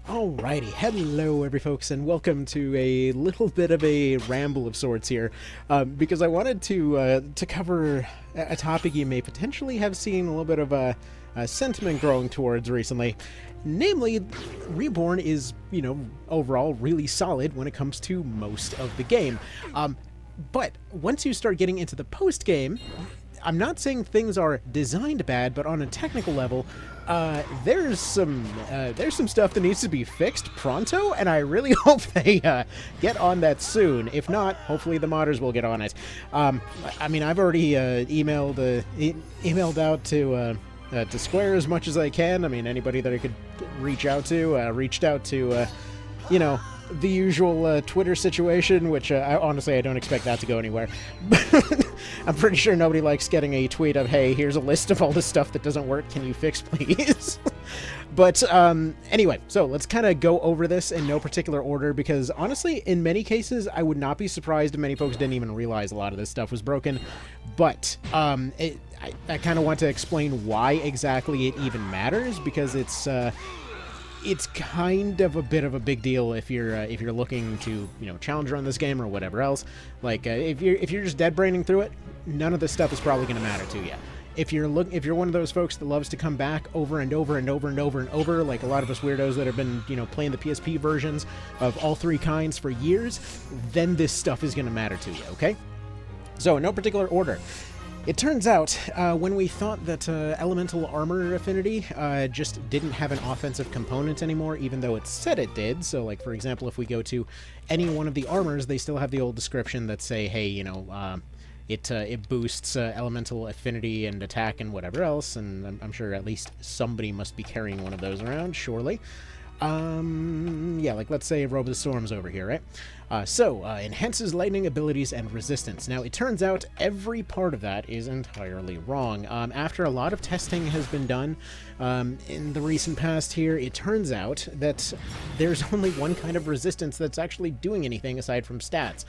Alrighty, hello every folks, and welcome to a little bit of a ramble of sorts here, because I wanted to cover a topic you may potentially have seen a little bit of a sentiment growing towards recently. Namely, Reborn is, overall really solid when it comes to most of the game. But once you start getting into the post-game, I'm not saying things are designed bad, but on a technical level, there's some stuff that needs to be fixed pronto, and I really hope they get on that soon. If not, hopefully the modders will get on it. I mean, I've already emailed out to Square as much as I can. I mean, anybody that I could reach out to, reached out to, the usual Twitter situation, which honestly I don't expect that to go anywhere. I'm pretty sure nobody likes getting a tweet of, hey, here's a list of all the stuff that doesn't work, can you fix please? But anyway, so let's kind of go over this in no particular order, because honestly, in many cases, I would not be surprised if many folks didn't even realize a lot of this stuff was broken. But I kind of want to explain why exactly it even matters, because it's kind of a bit of a big deal if you're looking to challenge run this game or whatever else. Like if you're just dead braining through it, none of this stuff is probably going to matter to you. If you're one of those folks that loves to come back over and over and over and over and over, like a lot of us weirdos that have been playing the PSP versions of all three kinds for years, then this stuff is going to matter to you. Okay, so in no particular order. It turns out, when we thought that elemental armor affinity just didn't have an offensive component anymore, even though it said it did, so like for example, if we go to any one of the armors, they still have the old description that say, hey, it boosts elemental affinity and attack and whatever else, and I'm sure at least somebody must be carrying one of those around, surely. Yeah, like let's say Robe of the Storm's over here, right? Enhances lightning abilities and resistance. Now, it turns out every part of that is entirely wrong. After a lot of testing has been done in the recent past here, it turns out that there's only one kind of resistance that's actually doing anything aside from stats.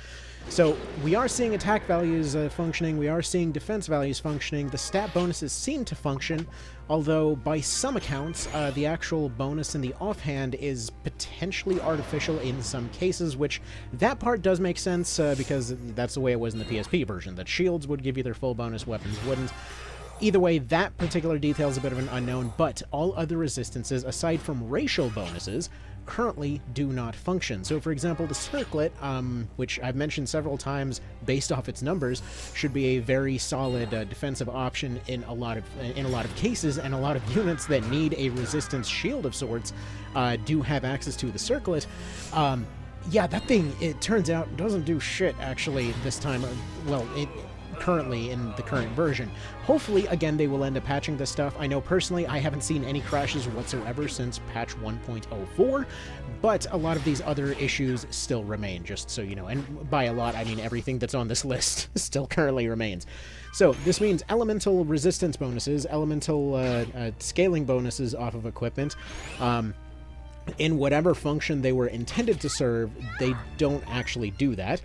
So we are seeing attack values functioning, we are seeing defense values functioning, the stat bonuses seem to function, although by some accounts, the actual bonus in the offhand is potentially artificial in some cases, which that part does make sense, because that's the way it was in the PSP version, that shields would give you their full bonus, weapons wouldn't. Either way, that particular detail is a bit of an unknown, but all other resistances, aside from racial bonuses, currently do not function. So for example, the circlet, which I've mentioned several times based off its numbers, should be a very solid defensive option in a lot of cases, and a lot of units that need a resistance shield of sorts do have access to the circlet. Yeah, that thing, it turns out, doesn't do shit actually this time. Well, it currently in the current version. Hopefully, again, they will end up patching this stuff. I know personally I haven't seen any crashes whatsoever since patch 1.04, but a lot of these other issues still remain, just so you know. And by a lot, I mean everything that's on this list still currently remains. So this means elemental resistance bonuses, elemental scaling bonuses off of equipment, in whatever function they were intended to serve, they don't actually do that.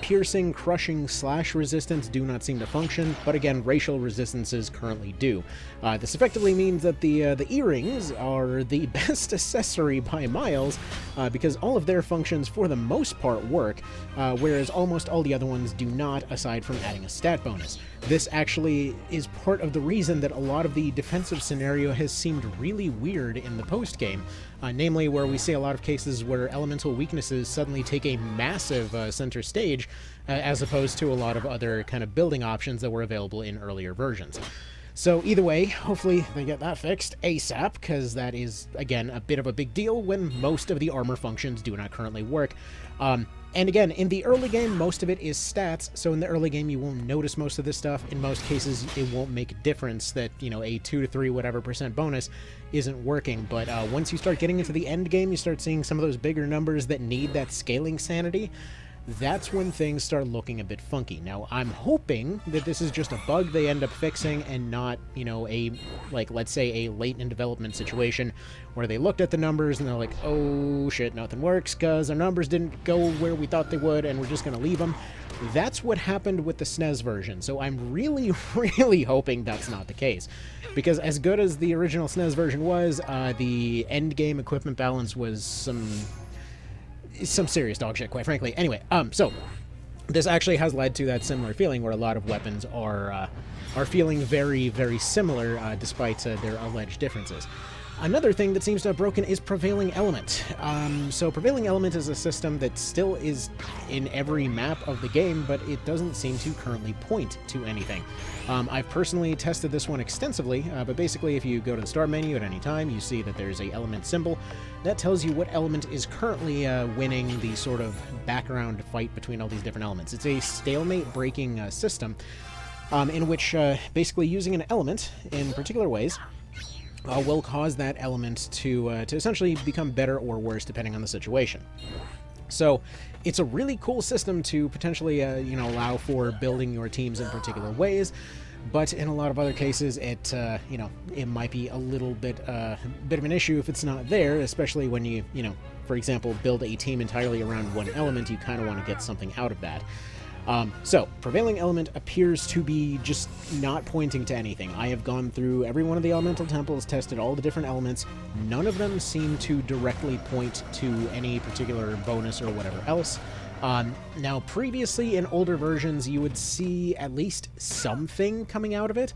Piercing, crushing, slash resistance do not seem to function, but again, racial resistances currently do. This effectively means that the earrings are the best accessory by miles, because all of their functions for the most part work, whereas almost all the other ones do not, aside from adding a stat bonus. This actually is part of the reason that a lot of the defensive scenario has seemed really weird in the post-game. Namely where we see a lot of cases where elemental weaknesses suddenly take a massive center stage, as opposed to a lot of other kind of building options that were available in earlier versions. So either way, hopefully they get that fixed ASAP, because that is, again, a bit of a big deal when most of the armor functions do not currently work. And again, in the early game, most of it is stats, so in the early game you won't notice most of this stuff. In most cases, it won't make a difference that, a 2 to 3 whatever % bonus isn't working, but once you start getting into the end game, you start seeing some of those bigger numbers that need that scaling sanity. That's when things start looking a bit funky. Now, I'm hoping that this is just a bug they end up fixing and not, let's say a late in development situation where they looked at the numbers and they're like, oh shit, nothing works because our numbers didn't go where we thought they would and we're just going to leave them. That's what happened with the SNES version, so I'm really, really hoping that's not the case. Because as good as the original SNES version was, the endgame equipment balance was some serious dog shit, quite frankly. Anyway, so this actually has led to that similar feeling where a lot of weapons are feeling very, very similar, despite their alleged differences. Another thing that seems to have broken is Prevailing Element. So Prevailing Element is a system that still is in every map of the game, but it doesn't seem to currently point to anything. I've personally tested this one extensively, but basically if you go to the start menu at any time, you see that there's a element symbol. That tells you what element is currently winning the sort of background fight between all these different elements. It's a stalemate breaking system in which basically using an element in particular ways will cause that element to essentially become better or worse depending on the situation. So it's a really cool system to potentially allow for building your teams in particular ways, but in a lot of other cases it it might be a little bit of an issue if it's not there, especially when you for example build a team entirely around one element. You kind of want to get something out of that. So, Prevailing Element appears to be just not pointing to anything. I have gone through every one of the elemental temples, tested all the different elements. None of them seem to directly point to any particular bonus or whatever else. Now, previously in older versions, you would see at least something coming out of it.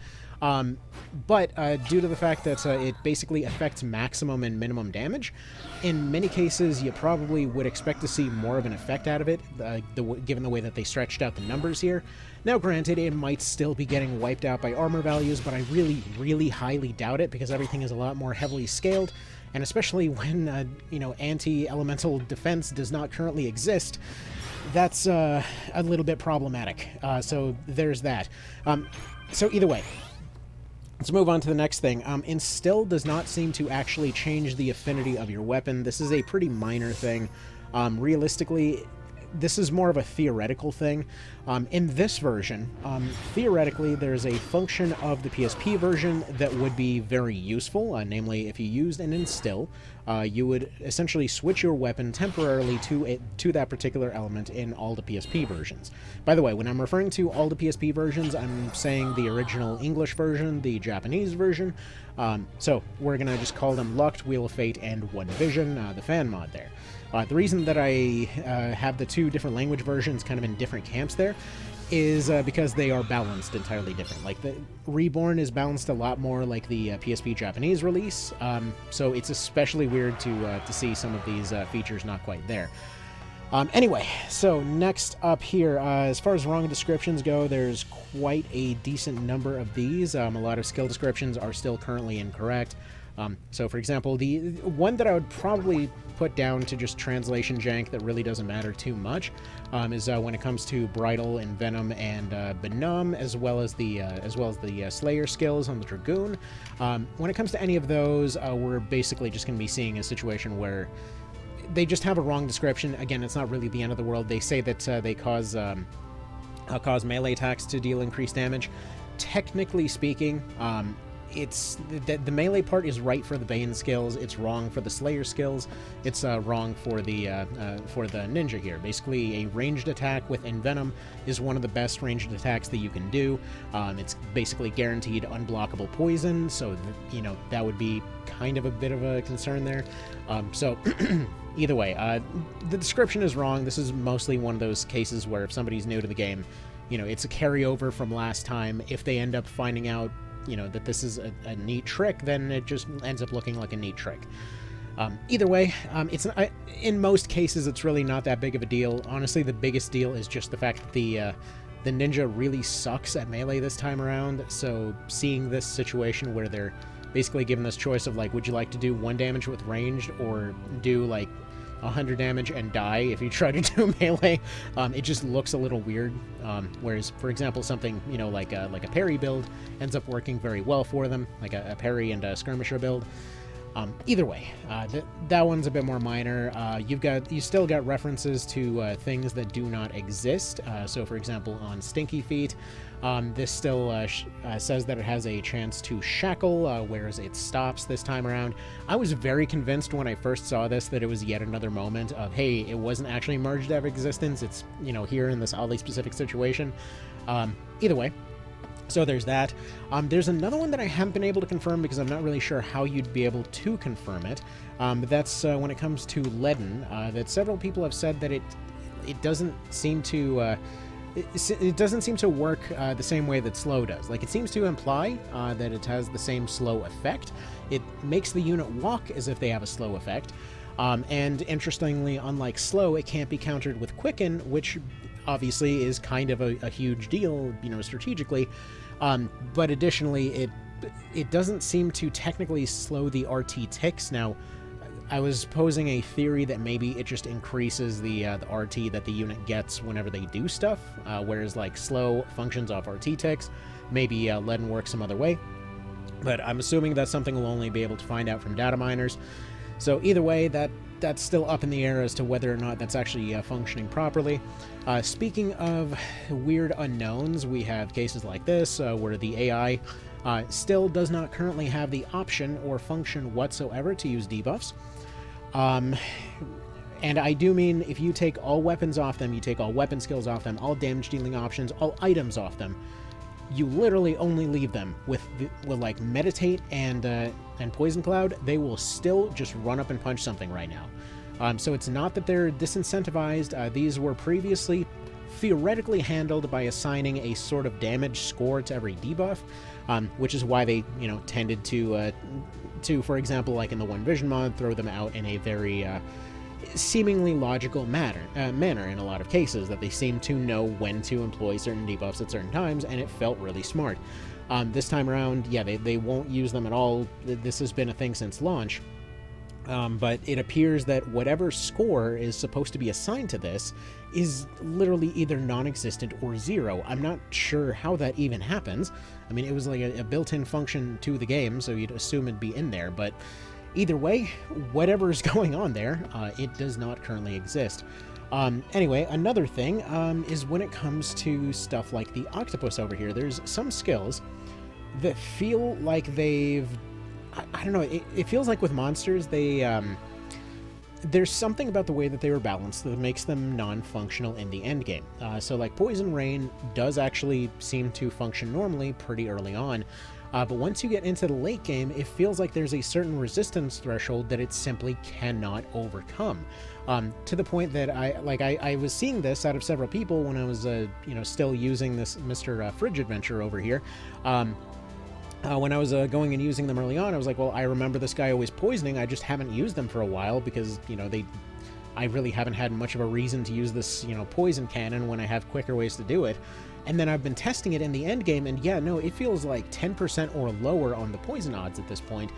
But due to the fact that it basically affects maximum and minimum damage, in many cases you probably would expect to see more of an effect out of it, given the way that they stretched out the numbers here. Now granted, it might still be getting wiped out by armor values, but I really, really highly doubt it, because everything is a lot more heavily scaled, and especially when, anti-elemental defense does not currently exist, that's a little bit problematic. So there's that. So either way, let's move on to the next thing. Instill does not seem to actually change the affinity of your weapon. This is a pretty minor thing. Realistically, this is more of a theoretical thing. In this version, theoretically, there's a function of the PSP version that would be very useful. Namely, if you used an instill, you would essentially switch your weapon temporarily to that particular element in all the PSP versions. By the way, when I'm referring to all the PSP versions, I'm saying the original English version, the Japanese version. So we're going to just call them Lucked, Wheel of Fate, and One Vision, the fan mod there. The reason that I have the two different language versions kind of in different camps there is because they are balanced entirely different. Like, the Reborn is balanced a lot more like the PSP Japanese release, so it's especially weird to see some of these features not quite there. Anyway, so next up here, as far as wrong descriptions go, there's quite a decent number of these. A lot of skill descriptions are still currently incorrect. So, for example, the one that I would probably put down to just translation jank that really doesn't matter too much is when it comes to Bridle and Venom and Benum, as well as the Slayer skills on the Dragoon. When it comes to any of those, we're basically just going to be seeing a situation where they just have a wrong description. Again, it's not really the end of the world. They say that they cause melee attacks to deal increased damage. Technically speaking, it's the melee part is right for the Bane skills. It's wrong for the Slayer skills. It's wrong for the ninja here. Basically, a ranged attack with Envenom is one of the best ranged attacks that you can do. It's basically guaranteed unblockable poison, so that would be kind of a bit of a concern there. So either way, the description is wrong. This is mostly one of those cases where if somebody's new to the game, it's a carryover from last time. If they end up finding out that this is a neat trick, then it just ends up looking like a neat trick. Either way, in most cases, it's really not that big of a deal. Honestly, the biggest deal is just the fact that the ninja really sucks at melee this time around, so seeing this situation where they're basically given this choice of, like, would you like to do 1 damage with ranged, or do, like, 100 damage and die if you try to do melee, it just looks a little weird. Whereas, for example, something like a parry build ends up working very well for them, like a parry and a skirmisher build. Either way, that one's a bit more minor. You still got references to things that do not exist. So, for example, on Stinky Feet, this still says that it has a chance to shackle, whereas it stops this time around. I was very convinced when I first saw this that it was yet another moment of, hey, it wasn't actually merged out of existence. It's, here in this oddly specific situation. Either way. So there's that. There's another one that I haven't been able to confirm because I'm not really sure how you'd be able to confirm it. But that's when it comes to Leaden, that several people have said that it doesn't seem to it doesn't seem to work the same way that slow does. Like, it seems to imply that it has the same slow effect. It makes the unit walk as if they have a slow effect. And interestingly, unlike slow, it can't be countered with quicken, which obviously is kind of a huge deal, strategically. But additionally, it doesn't seem to technically slow the RT ticks. Now, I was posing a theory that maybe it just increases the RT that the unit gets whenever they do stuff, whereas like slow functions off RT ticks. Maybe Leaden works some other way. But I'm assuming that's something we'll only be able to find out from data miners. So either way, that's still up in the air as to whether or not that's actually functioning properly. Speaking of weird unknowns, we have cases like this where the AI still does not currently have the option or function whatsoever to use debuffs. And I do mean if you take all weapons off them, you take all weapon skills off them, all damage dealing options, all items off them, you literally only leave them with like Meditate and Poison Cloud. They will still just run up and punch something right now. So it's not that they're disincentivized. These were previously theoretically handled by assigning a sort of damage score to every debuff, which is why they, tended to, for example, like in the One Vision mod, throw them out in a very seemingly logical manner in a lot of cases, that they seem to know when to employ certain debuffs at certain times, and it felt really smart. This time around, yeah, they won't use them at all. This has been a thing since launch. But it appears that whatever score is supposed to be assigned to this is literally either non-existent or zero. I'm not sure how that even happens. I mean, it was like a built-in function to the game, so you'd assume it'd be in there, but either way, whatever's going on there, it does not currently exist. Anyway, another thing is when it comes to stuff like the octopus over here, there's some skills that feel like they've... I don't know, it feels like with monsters, there's something about the way that they were balanced that makes them non-functional in the endgame. So like Poison Rain does actually seem to function normally pretty early on, but once you get into the late game, it feels like there's a certain resistance threshold that it simply cannot overcome. To the point that I was seeing this out of several people when I was still using this Mr. Fridge Adventure over here. When I was going and using them early on, I was like, well, I remember this guy always poisoning. I just haven't used them for a while because, I really haven't had much of a reason to use this, poison cannon when I have quicker ways to do it. And then I've been testing it in the end game, and yeah, no, it feels like 10% or lower on the poison odds at this point.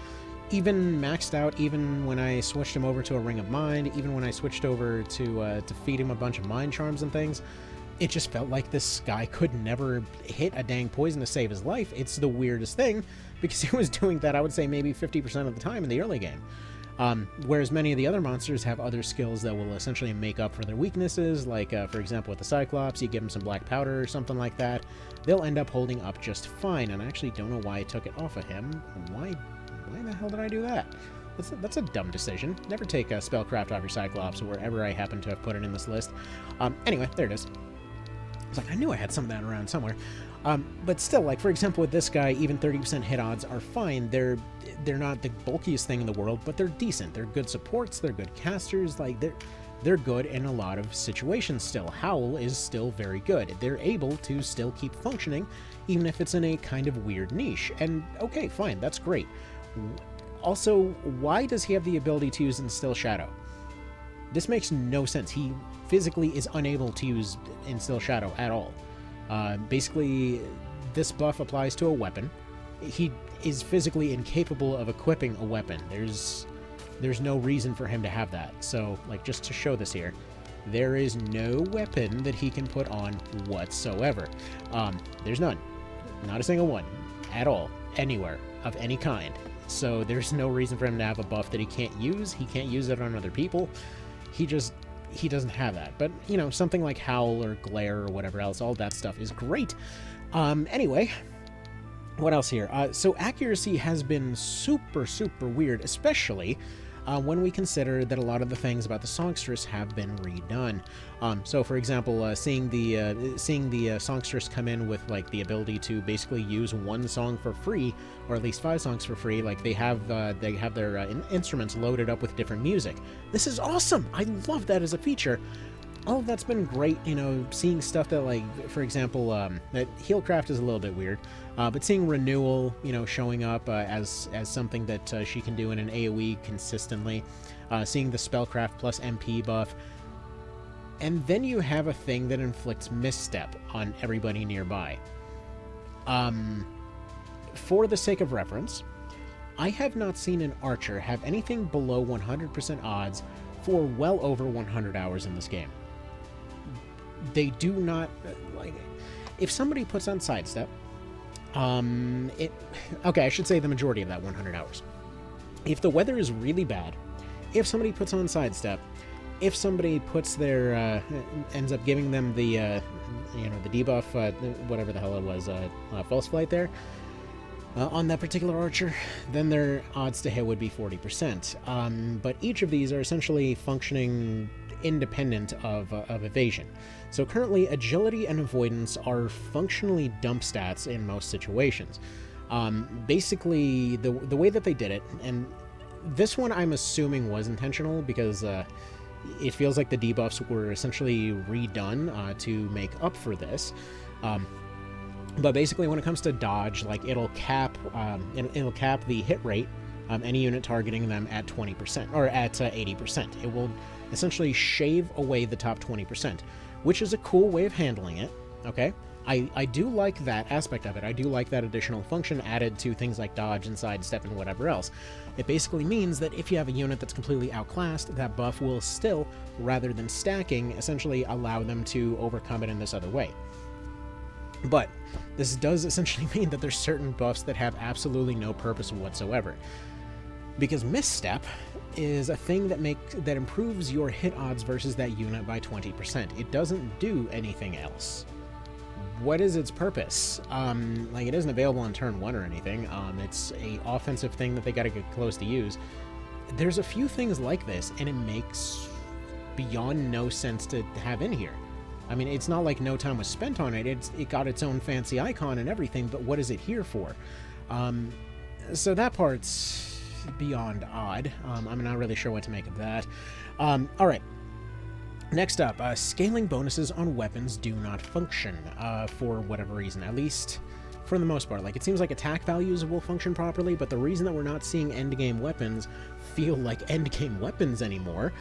Even maxed out, even when I switched him over to a Ring of Mind, even when I switched over to feed him a bunch of Mind Charms and things, it just felt like this guy could never hit a dang poison to save his life. It's the weirdest thing, because he was doing that, I would say, maybe 50% of the time in the early game. Whereas many of the other monsters have other skills that will essentially make up for their weaknesses, like, for example, with the Cyclops, you give them some black powder or something like that, they'll end up holding up just fine, and I actually don't know why I took it off of him. Why the hell did I do that? That's a dumb decision. Never take a Spellcraft off your Cyclops, wherever I happen to have put it in this list. Anyway, there it is. I knew I had some of that around somewhere. But still, like, for example, with this guy, even 30% hit odds are fine. They're not the bulkiest thing in the world, but they're decent. They're good supports, they're good casters, like, they're good in a lot of situations still. Howl is still very good. They're able to still keep functioning, even if it's in a kind of weird niche. And, okay, fine, that's great. Also, why does he have the ability to use Instill Shadow? This makes no sense. He physically is unable to use Instill Shadow at all. Basically, this buff applies to a weapon. He is physically incapable of equipping a weapon. There's no reason for him to have that. So, like, just to show this here, there is no weapon that he can put on whatsoever. There's none. Not a single one. At all. anywhere of any kind. So there's no reason for him to have a buff that he can't use. He can't use it on other people. He doesn't have that. But, you know, something like Howl or Glare or whatever else, all that stuff is great. Anyway, what else here? So accuracy has been super, super weird, especially when we consider that a lot of the things about the songstress have been redone. So, for example, seeing the songstress come in with like the ability to basically use one song for free, or at least 5 songs for free. Like they have their instruments loaded up with different music. This is awesome. I love that as a feature. All of that's been great, you know, seeing stuff that, like, for example, that Healcraft is a little bit weird, but seeing Renewal, you know, showing up as something that she can do in an AoE consistently, seeing the Spellcraft plus MP buff, and then you have a thing that inflicts Misstep on everybody nearby. For the sake of reference, I have not seen an Archer have anything below 100% odds for well over 100 hours in this game. They do not, like, if somebody puts on Sidestep, okay, I should say the majority of that 100 hours. If the weather is really bad, if somebody puts on Sidestep, if somebody puts their, ends up giving them the, you know, the debuff, whatever the hell it was, False Flight there, on that particular Archer, then their odds to hit would be 40%. But each of these are essentially functioning independent of Evasion. So currently, Agility and Avoidance are functionally dump stats in most situations. Basically, the way that they did it, and this one I'm assuming was intentional because it feels like the debuffs were essentially redone to make up for this. But basically, when it comes to dodge, like it'll cap the hit rate, any unit targeting them at 20% or at 80%. It will essentially shave away the top 20%, which is a cool way of handling it. Okay, I do like that aspect of it. I do like that additional function added to things like dodge and sidestep and whatever else. It basically means that if you have a unit that's completely outclassed, that buff will still, rather than stacking, essentially allow them to overcome it in this other way. But this does essentially mean that there's certain buffs that have absolutely no purpose whatsoever. Because Misstep is a thing that improves your hit odds versus that unit by 20%. It doesn't do anything else. What is its purpose? Like, it isn't available on turn 1 or anything. It's a offensive thing that they gotta get close to use. There's a few things like this, and it makes beyond no sense to have in here. I mean, it's not like no time was spent on it. It got its own fancy icon and everything, but what is it here for? So that part's beyond odd. I'm not really sure what to make of that. Alright. Next up, scaling bonuses on weapons do not function for whatever reason, at least for the most part. Like, it seems like attack values will function properly, but the reason that we're not seeing endgame weapons feel like endgame weapons anymore,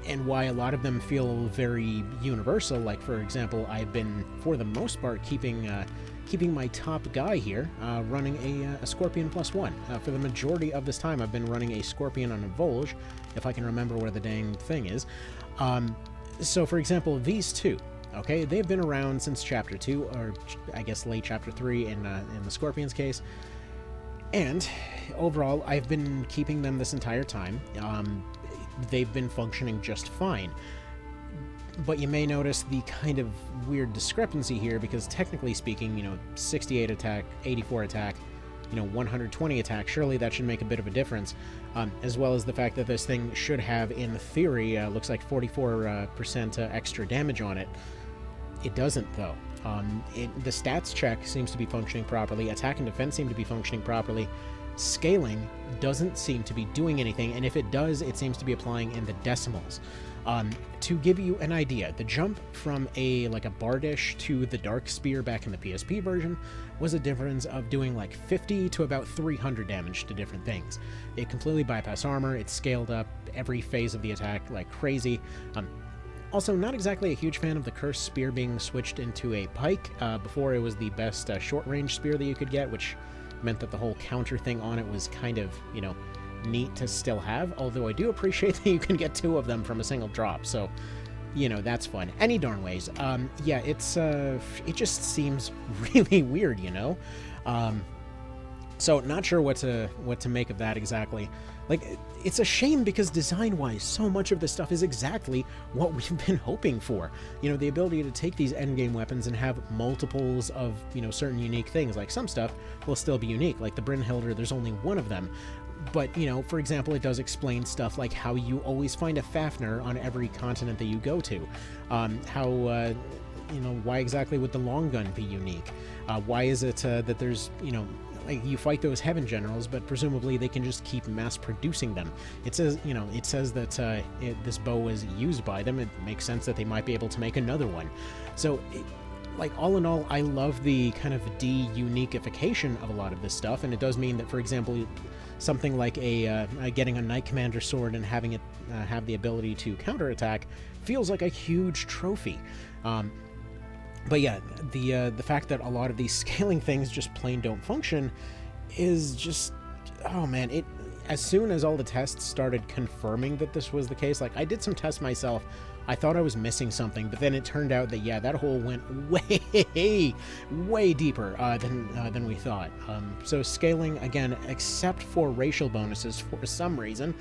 and why a lot of them feel very universal, like, for example, I've been, for the most part, keeping my top guy here, running a Scorpion +1. For the majority of this time, I've been running a Scorpion on a Volge, if I can remember where the dang thing is. So, for example, these two, okay, they've been around since Chapter 2, or I guess late Chapter 3 in the Scorpion's case, and overall, I've been keeping them this entire time. They've been functioning just fine. But you may notice the kind of weird discrepancy here, because technically speaking, you know, 68 attack, 84 attack, you know, 120 attack, surely that should make a bit of a difference, as well as the fact that this thing should have, in theory, looks like 44% extra damage on it. It doesn't, though. The stats check seems to be functioning properly, attack and defense seem to be functioning properly, scaling doesn't seem to be doing anything, and if it does, it seems to be applying in the decimals. To give you an idea, the jump from a Bardish to the Dark Spear back in the PSP version was a difference of doing like 50 to about 300 damage to different things. It completely bypassed armor, it scaled up every phase of the attack like crazy. Also, not exactly a huge fan of the Cursed Spear being switched into a pike. Before, it was the best short-range spear that you could get, which meant that the whole counter thing on it was kind of, you know, neat to still have, although I do appreciate that you can get 2 of them from a single drop, so, you know, that's fun. Any darn ways. Yeah, it just seems really weird, you know? So not sure what to make of that exactly. Like, it's a shame because design-wise, so much of this stuff is exactly what we've been hoping for. You know, the ability to take these endgame weapons and have multiples of, you know, certain unique things. Like, some stuff will still be unique. Like the Brynhilder, there's only one of them. But, you know, for example, it does explain stuff like how you always find a Fafnir on every continent that you go to. You know, why exactly would the long gun be unique? Why is it that there's, you know, like you fight those heaven generals, but presumably they can just keep mass producing them. It says, you know, it says that this bow is used by them. It makes sense that they might be able to make another one. So, like, all in all, I love the kind of de-uniqueification of a lot of this stuff, and it does mean that, for example, something like getting a Knight Commander sword and having it have the ability to counterattack feels like a huge trophy. But yeah, the fact that a lot of these scaling things just plain don't function is just, oh man, as soon as all the tests started confirming that this was the case, like, I did some tests myself, I thought I was missing something, but then it turned out that, yeah, that hole went way deeper than we thought. So scaling, again, except for racial bonuses for some reason,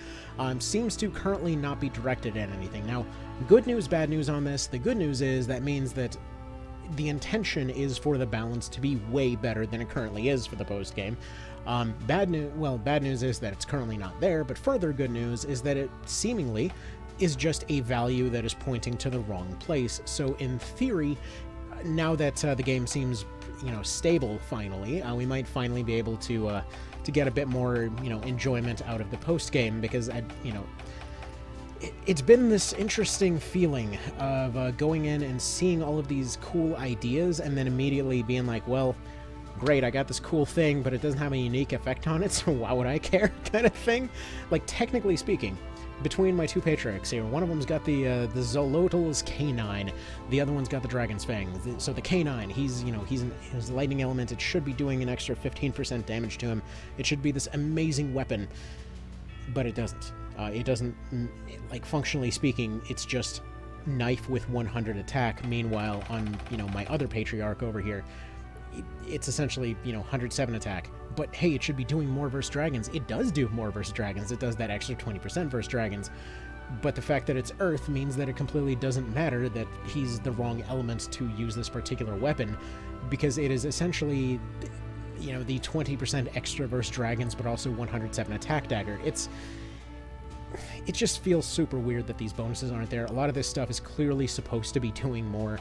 seems to currently not be directed at anything. Now, good news, bad news on this. The good news is that means that the intention is for the balance to be way better than it currently is for the post-game. Bad news is that it's currently not there, but further good news is that it seemingly is just a value that is pointing to the wrong place. So in theory, now that the game seems, you know, stable finally, we might finally be able to get a bit more, you know, enjoyment out of the post-game, because, you know, it's been this interesting feeling of going in and seeing all of these cool ideas and then immediately being like, well, great, I got this cool thing, but it doesn't have a unique effect on it, so why would I care, kind of thing. Like, technically speaking, between my two patriarchs here, one of them's got the Zolotl's Canine, the other one's got the Dragon's Fang. So the Canine, he's his lightning element, it should be doing an extra 15% damage to him. It should be this amazing weapon, but it doesn't. It doesn't, like, functionally speaking, it's just knife with 100 attack. Meanwhile, on, you know, my other patriarch over here, it's essentially, you know, 107 attack. But hey, it should be doing more versus dragons. It does do more versus dragons. It does that extra 20% versus dragons. But the fact that it's earth means that it completely doesn't matter that he's the wrong element to use this particular weapon, because it is essentially, you know, the 20% extra versus dragons, but also 107 attack dagger. It just feels super weird that these bonuses aren't there. A lot of this stuff is clearly supposed to be doing more.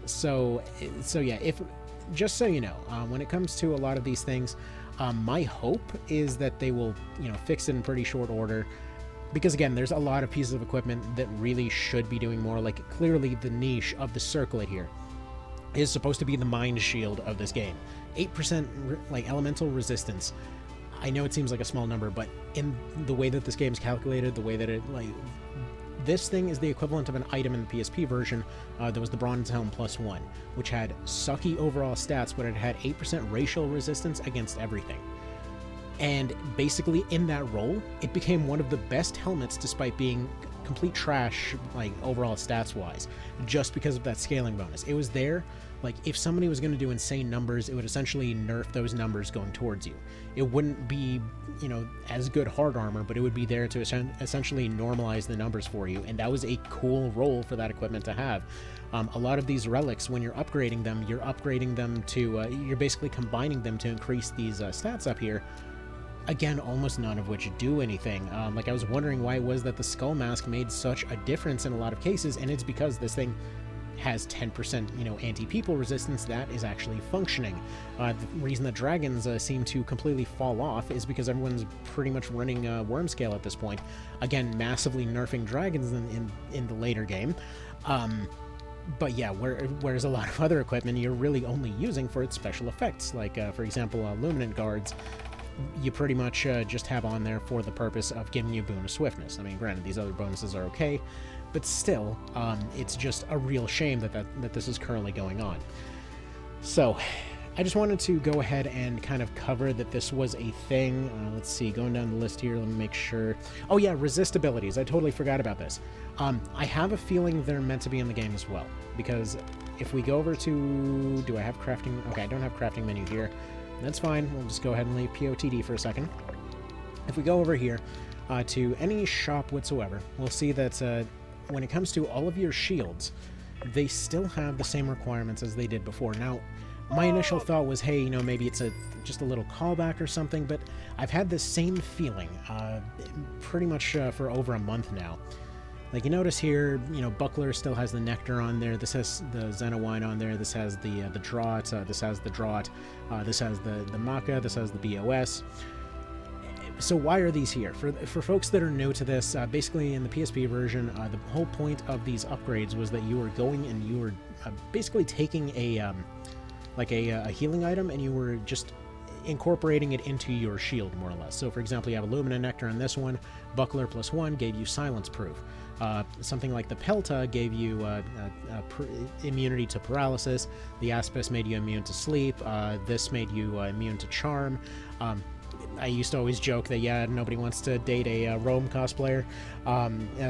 So yeah, just so you know, when it comes to a lot of these things, my hope is that they will, you know, fix it in pretty short order. Because again, there's a lot of pieces of equipment that really should be doing more. Like, clearly the niche of the circlet here is supposed to be the mind shield of this game. 8% like elemental resistance. I know it seems like a small number, but in the way that this game's calculated, the way that it, like, this thing is the equivalent of an item in the PSP version. There was the Bronze Helm +1, which had sucky overall stats, but it had 8% racial resistance against everything. And basically, in that role, it became one of the best helmets despite being complete trash, like, overall stats-wise, just because of that scaling bonus. It was there. Like, if somebody was going to do insane numbers, it would essentially nerf those numbers going towards you. It wouldn't be, you know, as good hard armor, but it would be there to essentially normalize the numbers for you, and that was a cool role for that equipment to have. A lot of these relics, when you're upgrading them to, you're basically combining them to increase these stats up here. Again, almost none of which do anything. Like, I was wondering why it was that the Skull Mask made such a difference in a lot of cases, and it's because this thing has 10%, you know, anti-people resistance that is actually functioning. The reason that dragons seem to completely fall off is because everyone's pretty much running worm scale at this point. Again, massively nerfing dragons in the later game. But yeah, whereas a lot of other equipment you're really only using for its special effects, like, for example, Luminant Guards, you pretty much just have on there for the purpose of giving you a boon of swiftness. I mean, granted, these other bonuses are okay, but still, it's just a real shame that this is currently going on. So, I just wanted to go ahead and kind of cover that this was a thing. Let's see, going down the list here, let me make sure. Oh yeah, resist abilities. I totally forgot about this. I have a feeling they're meant to be in the game as well, because if we go over to... Do I have crafting? Okay, I don't have crafting menu here. that's fine. We'll just go ahead and leave POTD for a second. If we go over here to any shop whatsoever, we'll see that when it comes to all of your shields, they still have the same requirements as they did before. Now, my initial thought was, hey, you know, maybe it's just a little callback or something, but I've had this same feeling pretty much for over a month now. Like, you notice here, you know, Buckler still has the Nectar on there. This has the Xenowine on there. This has the Draught. This has the Draught. This has the Maca. This has the BOS. So why are these here? For folks that are new to this, basically in the PSP version, the whole point of these upgrades was that you were going and you were basically taking a healing item and you were just incorporating it into your shield, more or less. So, for example, you have Illumina Nectar on this one. Buckler +1 gave you Silence Proof. Something like the Pelta gave you immunity to paralysis. The Aspis made you immune to sleep. This made you immune to charm. I used to always joke that, yeah, nobody wants to date a Rome cosplayer.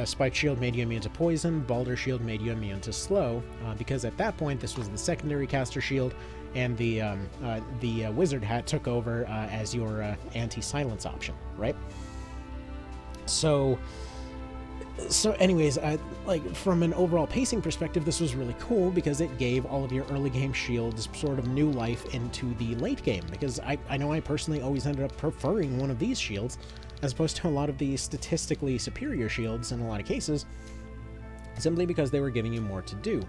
Spike Shield made you immune to poison. Balder Shield made you immune to slow, because at that point this was the secondary caster shield, and the Wizard Hat took over as your anti-silence option, right? So anyways, like, from an overall pacing perspective, this was really cool because it gave all of your early game shields sort of new life into the late game, because I know I personally always ended up preferring one of these shields as opposed to a lot of the statistically superior shields in a lot of cases, simply because they were giving you more to do.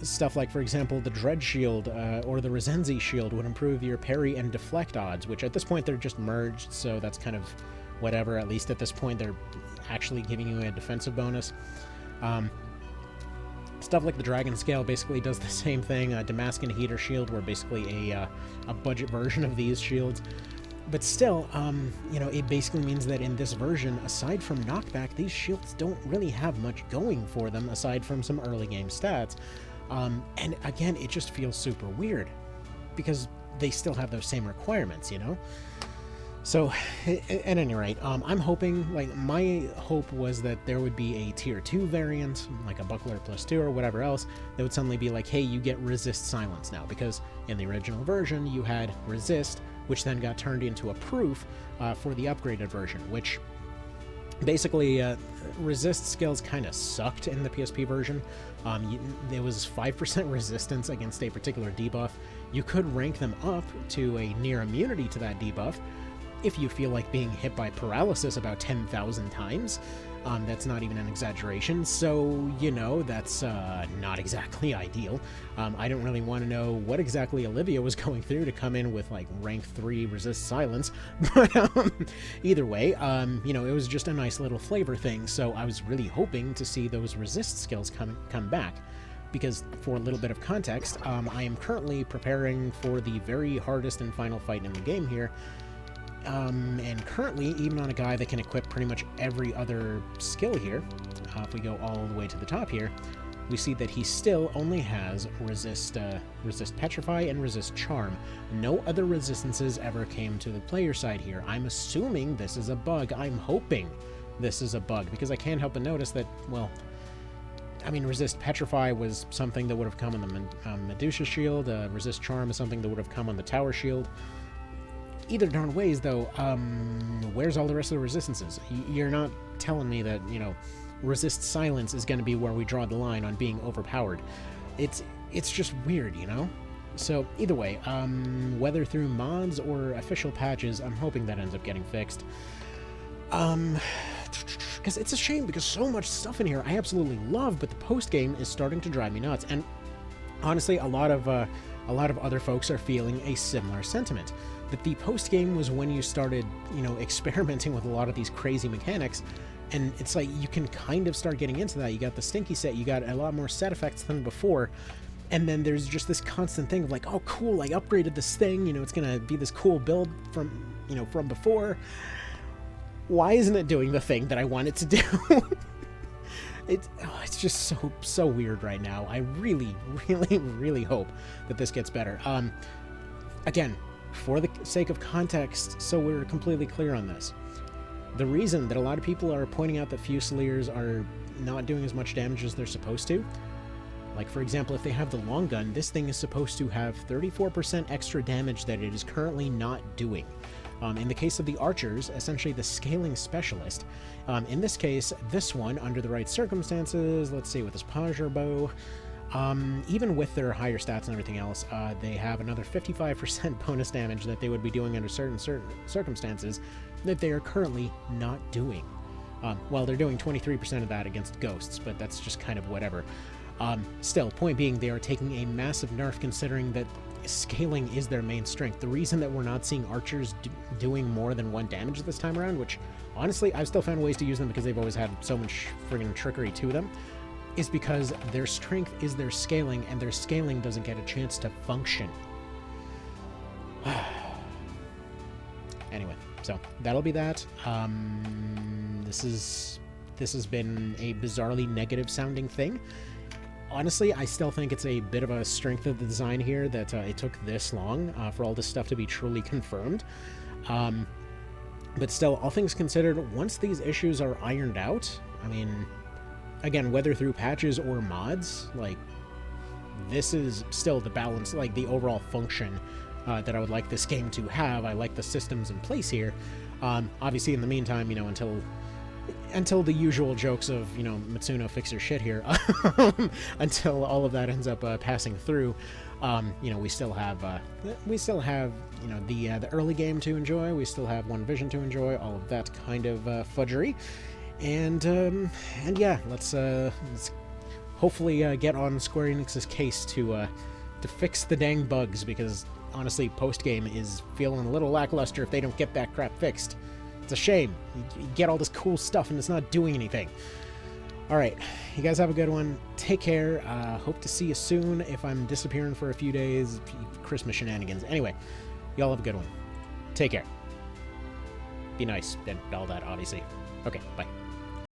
Stuff like, for example, the Dread Shield or the Resenzi Shield would improve your parry and deflect odds, which at this point they're just merged, so that's kind of whatever. At least at this point they're actually giving you a defensive bonus. Stuff like the Dragon Scale basically does the same thing. Damascus Heater Shield were basically a budget version of these shields. But still, you know, it basically means that in this version, aside from knockback, these shields don't really have much going for them aside from some early game stats. And again, it just feels super weird because they still have those same requirements, you know? So, at any rate, I'm hoping, like, my hope was that there would be a tier 2 variant, like a Buckler +2 or whatever else, that would suddenly be like, hey, you get Resist Silence now, because in the original version, you had Resist, which then got turned into a Proof for the upgraded version, which basically, resist skills kind of sucked in the PSP version. There was 5% resistance against a particular debuff. You could rank them up to a near immunity to that debuff, if you feel like being hit by paralysis about 10,000 times. That's not even an exaggeration, so, you know, that's not exactly ideal. I don't really want to know what exactly Olivia was going through to come in with, like, rank 3 resist silence, but either way, you know, it was just a nice little flavor thing, so I was really hoping to see those resist skills come back. Because, for a little bit of context, I am currently preparing for the very hardest and final fight in the game here, and currently, even on a guy that can equip pretty much every other skill here, if we go all the way to the top here, we see that he still only has resist Petrify and resist Charm. No other resistances ever came to the player side here. I'm assuming this is a bug. I'm hoping this is a bug, because I can't help but notice that, well, I mean, resist Petrify was something that would have come on the Medusa shield. Resist Charm is something that would have come on the Tower shield. Either darn ways, though, where's all the rest of the resistances? You're not telling me that, you know, resist silence is going to be where we draw the line on being overpowered. It's just weird, you know? So, either way, whether through mods or official patches, I'm hoping that ends up getting fixed. Because it's a shame, because so much stuff in here I absolutely love, but the post-game is starting to drive me nuts. And honestly, a lot of other folks are feeling a similar sentiment. That the post-game was when you started, you know, experimenting with a lot of these crazy mechanics, and it's like you can kind of start getting into that. You got the Stinky set, you got a lot more set effects than before, and then there's just this constant thing of like, oh cool, I upgraded this thing, you know, it's gonna be this cool build from, you know, from before. Why isn't it doing the thing that I want it to do? It's just so weird right now. I really, really, really hope that this gets better. Again, for the sake of context, so we're completely clear on this, the reason that a lot of people are pointing out that Fusiliers are not doing as much damage as they're supposed to, Like, for example, if they have the long gun, this thing is supposed to have 34% extra damage that it is currently not doing. In the case of the archers, essentially the scaling specialist, in this case, this one, under the right circumstances, let's see, with this Pager bow, even with their higher stats and everything else, they have another 55% bonus damage that they would be doing under certain circumstances that they are currently not doing. Well, they're doing 23% of that against ghosts, but that's just kind of whatever. Still, point being, they are taking a massive nerf considering that scaling is their main strength. The reason that we're not seeing archers doing more than 1 damage this time around, which honestly I've still found ways to use them because they've always had so much friggin' trickery to them, is because their strength is their scaling, and their scaling doesn't get a chance to function. Anyway, so that'll be that. This has been a bizarrely negative sounding thing. Honestly, I still think it's a bit of a strength of the design here that it took this long for all this stuff to be truly confirmed. But still, all things considered, once these issues are ironed out, I mean, again, whether through patches or mods, like, this is still the balance, like, the overall function that I would like this game to have. I like the systems in place here. Obviously, in the meantime, you know, until the usual jokes of, you know, Matsuno, fix your shit here, until all of that ends up passing through, you know, we still have, you know, the early game to enjoy. We still have One Vision to enjoy, all of that kind of fudgery. And yeah, let's hopefully get on Square Enix's case to fix the dang bugs, because honestly, post-game is feeling a little lackluster if they don't get that crap fixed. It's a shame. You get all this cool stuff and it's not doing anything. Alright, you guys have a good one. Take care. Hope to see you soon if I'm disappearing for a few days. Christmas shenanigans. Anyway, y'all have a good one. Take care. Be nice and all that, obviously. Okay, bye.